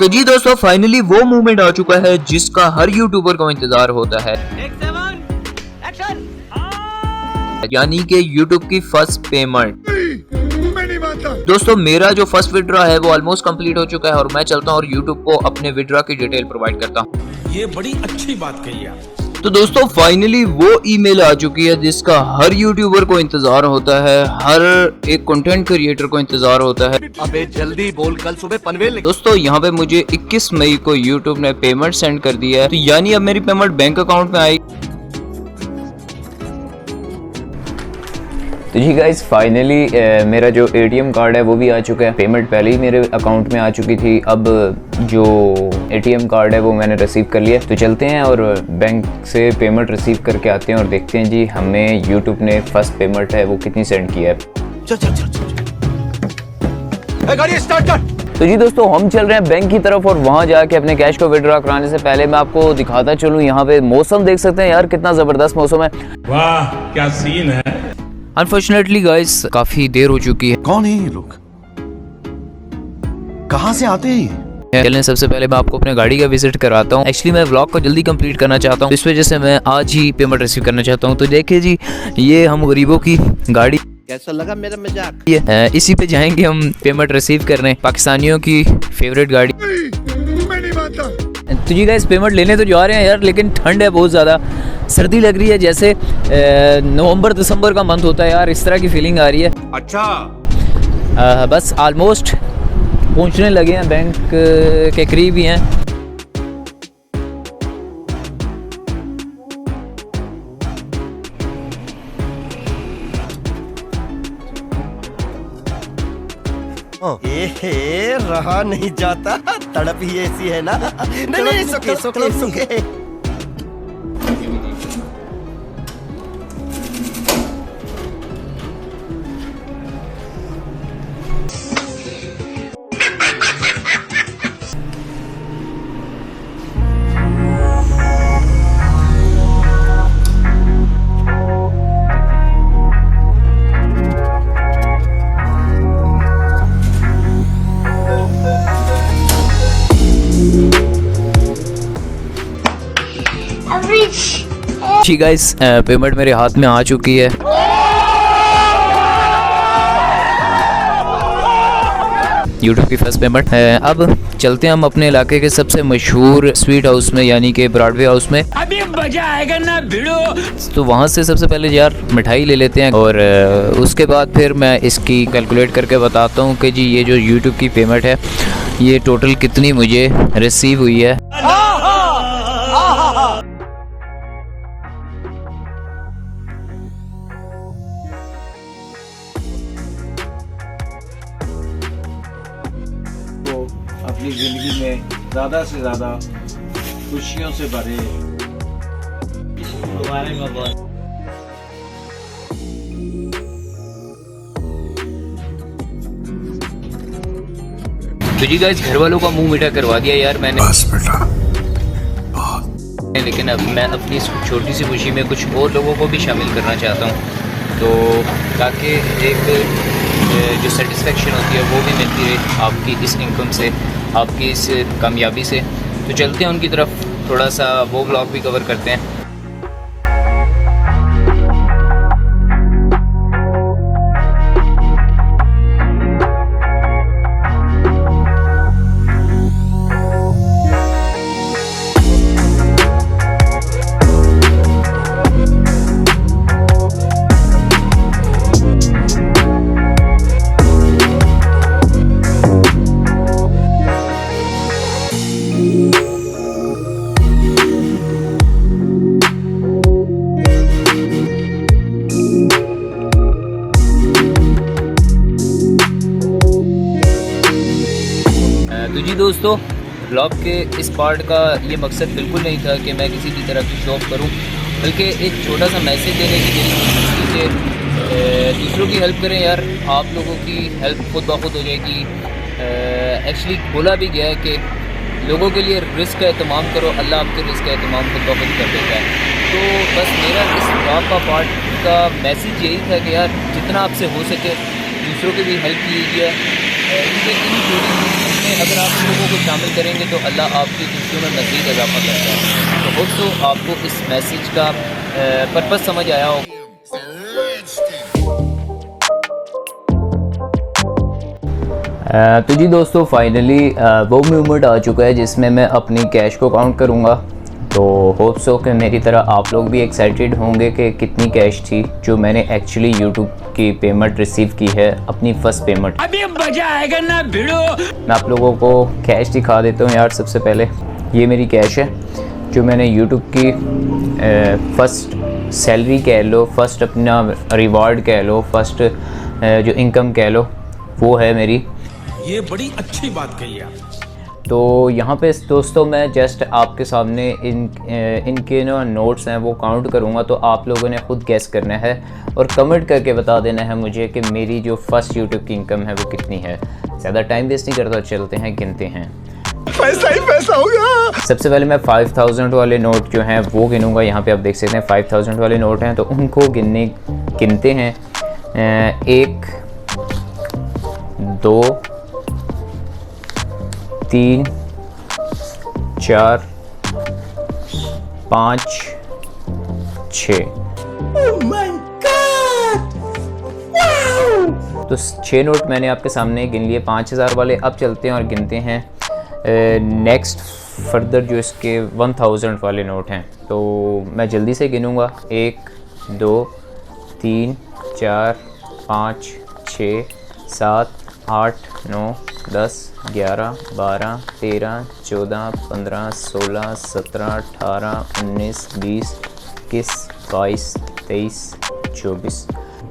तो जी दोस्तों फाइनली वो मूवमेंट आ चुका है जिसका हर यूट्यूबर को इंतजार होता है, यानी कि यूट्यूब की फर्स्ट पेमेंट। दोस्तों मेरा जो फर्स्ट विड्रॉ है वो ऑलमोस्ट कंप्लीट हो चुका है और मैं चलता हूँ और यूट्यूब को अपने विड्रॉ की डिटेल प्रोवाइड करता हूँ। ये बड़ी अच्छी बात कही आप। तो दोस्तों फाइनली वो ईमेल आ चुकी है जिसका हर यूट्यूबर को इंतजार होता है, हर एक कंटेंट क्रिएटर को इंतजार होता है। अबे जल्दी बोल, कल सुबह पनवेल। दोस्तों यहाँ पे मुझे 21 मई को यूट्यूब ने पेमेंट सेंड कर दिया है, तो यानी अब मेरी पेमेंट बैंक अकाउंट में आई। तो जी गाइस फाइनली मेरा जो एटीएम कार्ड है वो भी आ चुका है। पेमेंट पहले ही मेरे अकाउंट में आ चुकी थी, अब जो एटीएम कार्ड है वो मैंने रिसीव कर लिया। तो चलते हैं और बैंक से पेमेंट रिसीव करके आते हैं और देखते हैं जी हमें यूट्यूब ने फर्स्ट पेमेंट है वो कितनी सेंड किया है। चल गाड़ी स्टार्ट कर। तो जी दोस्तों हम चल रहे हैं बैंक की तरफ और वहां जाके अपने कैश को विड्रॉ कराने से पहले मैं आपको दिखाता चलूं, यहाँ पे मौसम देख सकते हैं यार, कितना जबरदस्त मौसम है। वाह क्या सीन है। अनफॉर्चुनेटली गाइस काफी देर हो चुकी है। कौन है ये लोग, कहाँ से आते हैं? चलें सबसे पहले मैं आपको अपने गाड़ी का विजिट कराता हूँ। एक्चुअली मैं व्लॉग को जल्दी कंप्लीट करना चाहता हूँ, इस वजह से मैं आज ही पेमेंट रिसीव करना चाहता हूँ। तो देखिए जी ये हम गरीबों की गाड़ी, कैसा लगा मेरा मजाक? ये इसी पे जाएंगे हम पेमेंट रिसीव करने, पाकिस्तानियों की फेवरेट गाड़ी। मैं नहीं मानता। तो जी गाइस पेमेंट लेने तो जा रहे हैं यार, लेकिन ठंड है बहुत ज़्यादा, सर्दी लग रही है, जैसे नवंबर दिसंबर का मंथ होता है यार, इस तरह की फीलिंग आ रही है। अच्छा बस ऑलमोस्ट पहुंचने लगे हैं, बैंक के करीब ही हैं। ए रहा नहीं जाता, तड़प ही ऐसी है ना। नहीं सुके सुके सुके। जी गाइस पेमेंट मेरे हाथ में आ चुकी है। यूट्यूब की फर्स्ट पेमेंट है। अब चलते हैं हम अपने इलाके के सबसे मशहूर स्वीट हाउस में, यानी कि ब्रॉडवे हाउस में। अभी मजा आएगा ना भिड़ो। तो वहाँ से सबसे पहले यार मिठाई ले लेते हैं और उसके बाद फिर मैं इसकी कैलकुलेट करके बताता हूँ कि जी ये जो यूट्यूब की पेमेंट है ये टोटल कितनी मुझे रिसीव हुई है। अपनी जिंदगी में ज़्यादा से ज़्यादा खुशियों से भरे हमारे मोबाइल। तो जी गाइस घर वालों का मुंह मीठा करवा दिया यार मैंने, बस बेटा। लेकिन अब मैं अपनी इस छोटी सी खुशी में कुछ और लोगों को भी शामिल करना चाहता हूँ, तो ताकि एक जो सेटिस्फेक्शन होती है वो भी मिलती रहे आपकी इस इनकम से, आपकी इस कामयाबी से। तो चलते हैं उनकी तरफ, थोड़ा सा वो व्लॉग भी कवर करते हैं। तो जी दोस्तों ब्लॉग के इस पार्ट का ये मकसद बिल्कुल नहीं था कि मैं किसी की तरह की शॉप करूं, बल्कि एक छोटा सा मैसेज देने की मेरी कोशिश थी कि दूसरों की हेल्प करें यार, आप लोगों की हेल्प खुद ब खुद हो जाएगी। एक्चुअली बोला भी गया है कि लोगों के लिए रिस्क का एहतमाम करो, अल्लाह आपके रिस्क का एहतमाम खुद ब खुद कर देता है। तो बस मेरा इस ब्लॉग का पार्ट का मैसेज यही था कि यार जितना आपसे हो सके दूसरों की भी हेल्प कीजिए। इन छोटी में अगर आप लोगों को शामिल करेंगे तो अल्लाह आपकी खुशियों में मज़ीद इजाफा करता है। तो होप सो आपको इस मैसेज का पर्पस समझ आया हो। तो जी दोस्तों, फाइनली वो मोमेंट आ चुका है जिसमें मैं अपनी कैश को काउंट करूँगा। तो होप सो कि मेरी तरह आप लोग भी एक्साइटेड होंगे कि कितनी कैश थी जो मैंने एक्चुअली यूट्यूब की पेमेंट रिसीव की है, अपनी फर्स्ट पेमेंट। अभी मजा आएगा ना भिड़ो। मैं आप लोगों को कैश दिखा देता हूँ यार। सबसे पहले ये मेरी कैश है जो मैंने यूट्यूब की फर्स्ट सैलरी कह लो, फर्स्ट अपना रिवार्ड कह लो, फर्स्ट जो इनकम कह लो, वो है मेरी। ये बड़ी अच्छी बात कही आप। तो यहाँ पे दोस्तों मैं जस्ट आपके सामने इनके ना नोट्स हैं वो काउंट करूँगा, तो आप लोगों ने ख़ुद गैस करना है और कमेंट करके बता देना है मुझे कि मेरी जो फर्स्ट यूट्यूब की इनकम है वो कितनी है। ज़्यादा टाइम वेस्ट नहीं करता, चलते हैं गिनते हैं। पैसा ही पैसा होगा। सबसे पहले मैं 5000 वाले नोट जो हैं वो गिनूँगा। यहाँ पे आप देख सकते हैं 5000 वाले नोट हैं, तो उनको गिनते हैं। 1 2 3 4 5 6। तो 6 नोट मैंने आपके सामने गिन लिए 5000 वाले। अब चलते हैं और गिनते हैं नेक्स्ट फर्दर जो इसके 1000 वाले नोट हैं। तो मैं जल्दी से गिनूँगा। 1 2 3 4 5 6 7 8 9 10 11 12 13 14 15 16 17 18 19 20 21 22 23 24।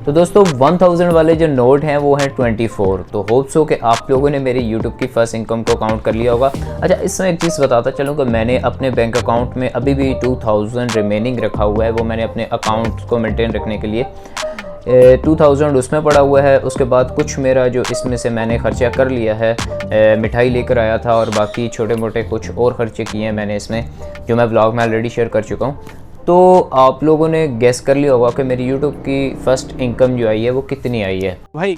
तो दोस्तों 1000 वाले जो नोट हैं वो हैं 24। तो होप सो कि आप लोगों ने मेरी यूट्यूब की फर्स्ट इनकम को काउंट कर लिया होगा। अच्छा, इसमें एक चीज़ बताता चलूँ कि मैंने अपने बैंक अकाउंट में अभी भी 2000 रिमेनिंग रखा हुआ है। वो मैंने अपने अकाउंट को मेंटेन रखने के लिए 2000 उसमें पड़ा हुआ है। उसके बाद कुछ मेरा जो इसमें से मैंने ख़र्चा कर लिया है, मिठाई लेकर आया था और बाकी छोटे मोटे कुछ और ख़र्चे किए हैं मैंने इसमें, जो मैं व्लॉग में ऑलरेडी शेयर कर चुका हूँ। तो आप लोगों ने गेस कर लिया होगा कि मेरी यूट्यूब की फ़र्स्ट इनकम जो आई है वो कितनी आई है। भाई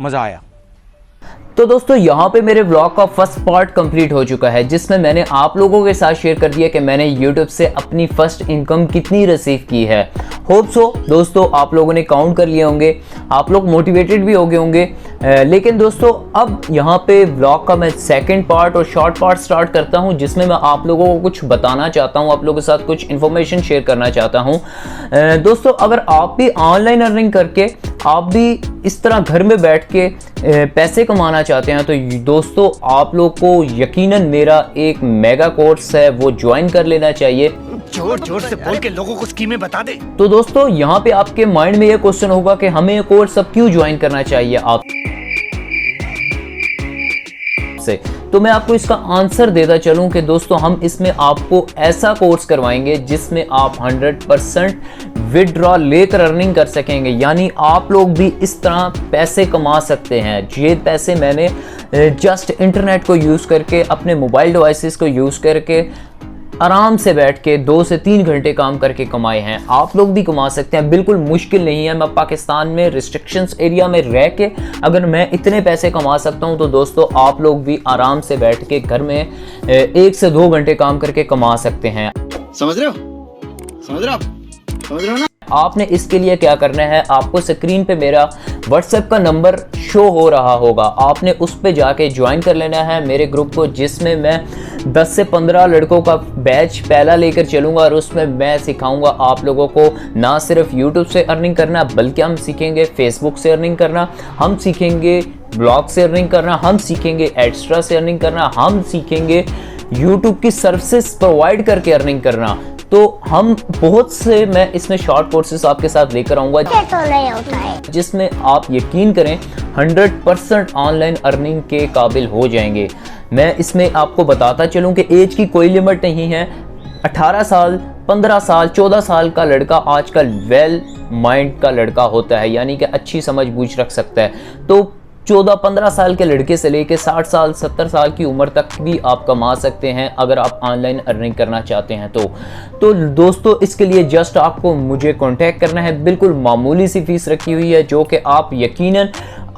मजा आया। तो दोस्तों यहाँ पे मेरे व्लॉग का फर्स्ट पार्ट कंप्लीट हो चुका है, जिसमें मैंने आप लोगों के साथ शेयर कर दिया कि मैंने यूट्यूब से अपनी फर्स्ट इनकम कितनी रिसीव की है। होप सो दोस्तों आप लोगों ने काउंट कर लिए होंगे, आप लोग मोटिवेटेड भी हो गए होंगे। लेकिन दोस्तों अब यहाँ पे व्लॉग का मैं सेकंड पार्ट और शॉर्ट पार्ट स्टार्ट करता हूँ, जिसमें मैं आप लोगों को कुछ बताना चाहता हूँ, आप लोगों के साथ कुछ इन्फॉर्मेशन शेयर करना चाहता हूँ। दोस्तों अगर आप भी ऑनलाइन अर्निंग करके आप भी इस तरह घर में बैठ के पैसे कमाना चाहते हैं, तो दोस्तों आप लोग को यकीनन मेरा एक मेगा कोर्स है वो ज्वाइन कर लेना चाहिए। जोर जोर से बोल के लोगों को स्कीमें बता दे। तो दोस्तों यहाँ पे आपके माइंड में ये क्वेश्चन होगा कि हमें ये कोर्स अब क्यों ज्वाइन करना चाहिए आप से। तो मैं आपको इसका आंसर देता चलूं कि दोस्तों हम इसमें आपको ऐसा कोर्स करवाएंगे जिसमें आप 100% विड्रॉ लेकर अर्निंग कर सकेंगे। यानी आप लोग भी इस तरह पैसे कमा सकते हैं। ये पैसे मैंने जस्ट इंटरनेट को यूज़ करके, अपने मोबाइल डिवाइसेस को यूज़ करके आराम से बैठ के 2 से 3 घंटे काम करके कमाए हैं। आप लोग भी कमा सकते हैं, बिल्कुल मुश्किल नहीं है। मैं पाकिस्तान में रिस्ट्रिक्शंस एरिया में रह के अगर मैं इतने पैसे कमा सकता हूं, तो दोस्तों आप लोग भी आराम से बैठ के घर में 1 से 2 घंटे काम करके कमा सकते हैं। समझ रहे हो? समझ रहे हो? समझ रहे हो ना? आपने इसके लिए क्या करना है, आपको स्क्रीन पे मेरा व्हाट्सएप का नंबर शो हो रहा होगा, आपने उस पे जाके ज्वाइन कर लेना है मेरे ग्रुप को, जिसमें मैं 10 से 15 लड़कों का बैच पहला लेकर चलूँगा और उसमें मैं सिखाऊंगा आप लोगों को ना सिर्फ यूट्यूब से अर्निंग करना, बल्कि हम सीखेंगे फेसबुक से अर्निंग करना, हम सीखेंगे ब्लॉग से अर्निंग करना, हम सीखेंगे एडस्ट्रा से अर्निंग करना, हम सीखेंगे यूट्यूब की सर्विसेज प्रोवाइड करके अर्निंग करना। तो हम बहुत से मैं इसमें शॉर्ट कोर्सेज आपके साथ लेकर आऊँगा, जिसमें आप यकीन करें 100% ऑनलाइन अर्निंग के काबिल हो जाएंगे। मैं इसमें आपको बताता चलूँ कि एज की कोई लिमिट नहीं है। 18 साल 15 साल 14 साल का लड़का आजकल वेल माइंड का लड़का होता है, यानी कि अच्छी समझ बूझ रख सकता है। तो 14-15 साल के लड़के से लेकर 60 साल 70 साल की उम्र तक भी आप कमा सकते हैं अगर आप ऑनलाइन अर्निंग करना चाहते हैं। तो दोस्तों इसके लिए जस्ट आपको मुझे कांटेक्ट करना है। बिल्कुल मामूली सी फीस रखी हुई है, जो कि आप यकीनन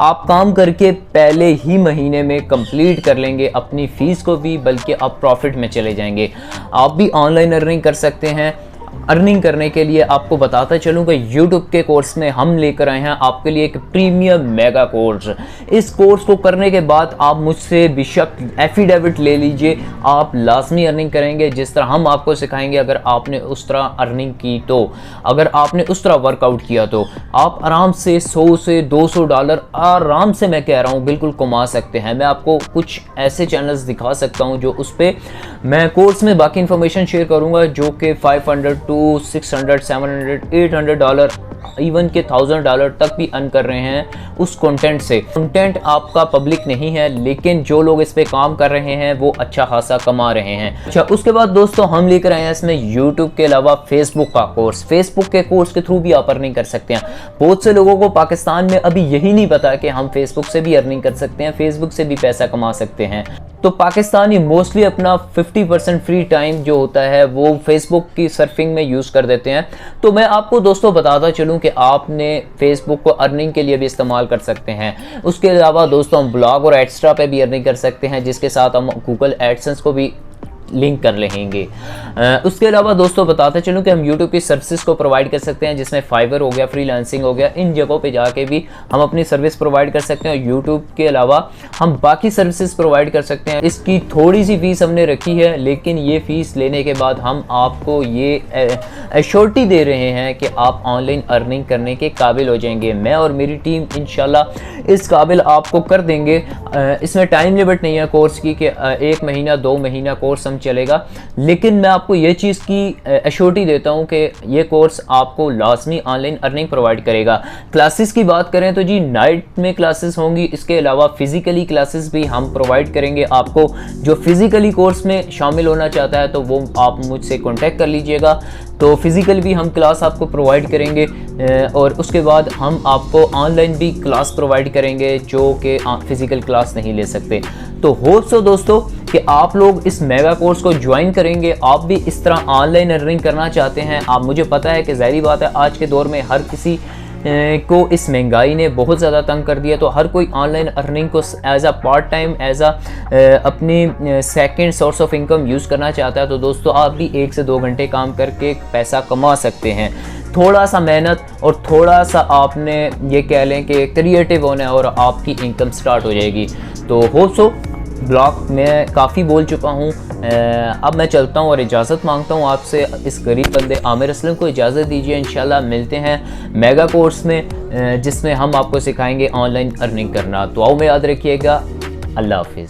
आप काम करके पहले ही महीने में कंप्लीट कर लेंगे अपनी फ़ीस को भी, बल्कि आप प्रॉफिट में चले जाएंगे। आप भी ऑनलाइन अर्निंग कर सकते हैं। अर्निंग करने के लिए आपको बताता चलूँ कि YouTube के कोर्स में हम लेकर आए हैं आपके लिए एक प्रीमियम मेगा कोर्स। इस कोर्स को करने के बाद आप मुझसे बेशक एफिडेविट ले लीजिए, आप लाजमी अर्निंग करेंगे जिस तरह हम आपको सिखाएंगे। अगर आपने उस तरह अर्निंग की तो, अगर आपने उस तरह वर्कआउट किया तो आप आराम से 100 से 200 डॉलर आराम से, मैं कह रहा हूँ, बिल्कुल कमा सकते हैं। मैं आपको कुछ ऐसे चैनल्स दिखा सकता हूँ जो उस पर मैं कोर्स में बाकी इंफॉर्मेशन शेयर करूँगा जो कि 500 to 600, 700, 800 डॉलर, इवन के $1000 तक भी अर्न कर रहे हैं उस कंटेंट से। कंटेंट आपका पब्लिक नहीं है, लेकिन जो लोग इस पे काम कर रहे हैं वो अच्छा खासा कमा रहे हैं। अच्छा, उसके बाद दोस्तों हम लेकर आए हैं इसमें यूट्यूब के अलावा फेसबुक का कोर्स। फेसबुक के कोर्स के थ्रू भी आप अर्निंग कर सकते हैं। बहुत से लोगों को पाकिस्तान में अभी यही नहीं पता कि हम फेसबुक से भी अर्निंग कर सकते हैं, फेसबुक से भी पैसा कमा सकते हैं। तो पाकिस्तानी मोस्टली अपना 50% फ्री टाइम जो होता है वो फेसबुक की सर्फिंग में यूज़ कर देते हैं। तो मैं आपको दोस्तों बताता चलूं कि आपने फेसबुक को अर्निंग के लिए भी इस्तेमाल कर सकते हैं। उसके अलावा दोस्तों हम ब्लॉग और एक्स्ट्रा पे भी अर्निंग कर सकते हैं, जिसके साथ हम गूगल एडसेंस को भी लिंक कर लेंगे। उसके अलावा दोस्तों बताते चलूँ कि हम YouTube की सर्विसेज को प्रोवाइड कर सकते हैं, जिसमें फाइवर हो गया, फ्रीलांसिंग हो गया। इन जगहों पे जाके भी हम अपनी सर्विस प्रोवाइड कर सकते हैं। और YouTube के अलावा हम बाकी सर्विसेज प्रोवाइड कर सकते हैं। इसकी थोड़ी सी फीस हमने रखी है, लेकिन ये फीस लेने के बाद हम आपको ये एश्योरिटी दे रहे हैं कि आप ऑनलाइन अर्निंग करने के काबिल हो जाएंगे। मैं और मेरी टीम इंशाल्लाह इस काबिल आपको कर देंगे। इसमें टाइम लिमिट नहीं है कोर्स की कि 1 महीना 2 महीना कोर्स हम चलेगा, लेकिन मैं आपको ये चीज़ की एश्योरिटी देता हूँ कि ये कोर्स आपको लाजमी ऑनलाइन अर्निंग प्रोवाइड करेगा। क्लासेस की बात करें तो जी नाइट में क्लासेस होंगी। इसके अलावा फिज़िकली क्लासेस भी हम प्रोवाइड करेंगे आपको। जो फिज़िकली कोर्स में शामिल होना चाहता है तो वो आप मुझसे कॉन्टेक्ट कर लीजिएगा, तो फिज़िकल भी हम क्लास आपको प्रोवाइड करेंगे। और उसके बाद हम आपको ऑनलाइन भी क्लास प्रोवाइड करेंगे जो कि फ़िज़िकल क्लास नहीं ले सकते। तो होप सो दोस्तों कि आप लोग इस मेगा कोर्स को ज्वाइन करेंगे। आप भी इस तरह ऑनलाइन अर्निंग करना चाहते हैं। आप, मुझे पता है कि ज़ाहिर बात है आज के दौर में हर किसी को इस महंगाई ने बहुत ज़्यादा तंग कर दिया, तो हर कोई ऑनलाइन अर्निंग को as a part time, as a अपनी second source of income use करना चाहता है। तो दोस्तों आप भी 1 से 2 घंटे काम करके पैसा कमा सकते हैं। थोड़ा सा मेहनत और थोड़ा सा आपने ये कह लें कि क्रिएटिव होना है और आपकी इनकम स्टार्ट हो जाएगी। तो होप सो ब्लॉग में काफ़ी बोल चुका हूँ। अब मैं चलता हूँ और इजाज़त मांगता हूँ आपसे। इस गरीब बंदे आमिर असलम को इजाज़त दीजिए। इंशाल्लाह मिलते हैं मेगा कोर्स में, जिसमें हम आपको सिखाएंगे ऑनलाइन अर्निंग करना। दुआओं में याद रखिएगा। अल्लाह हाफिज़।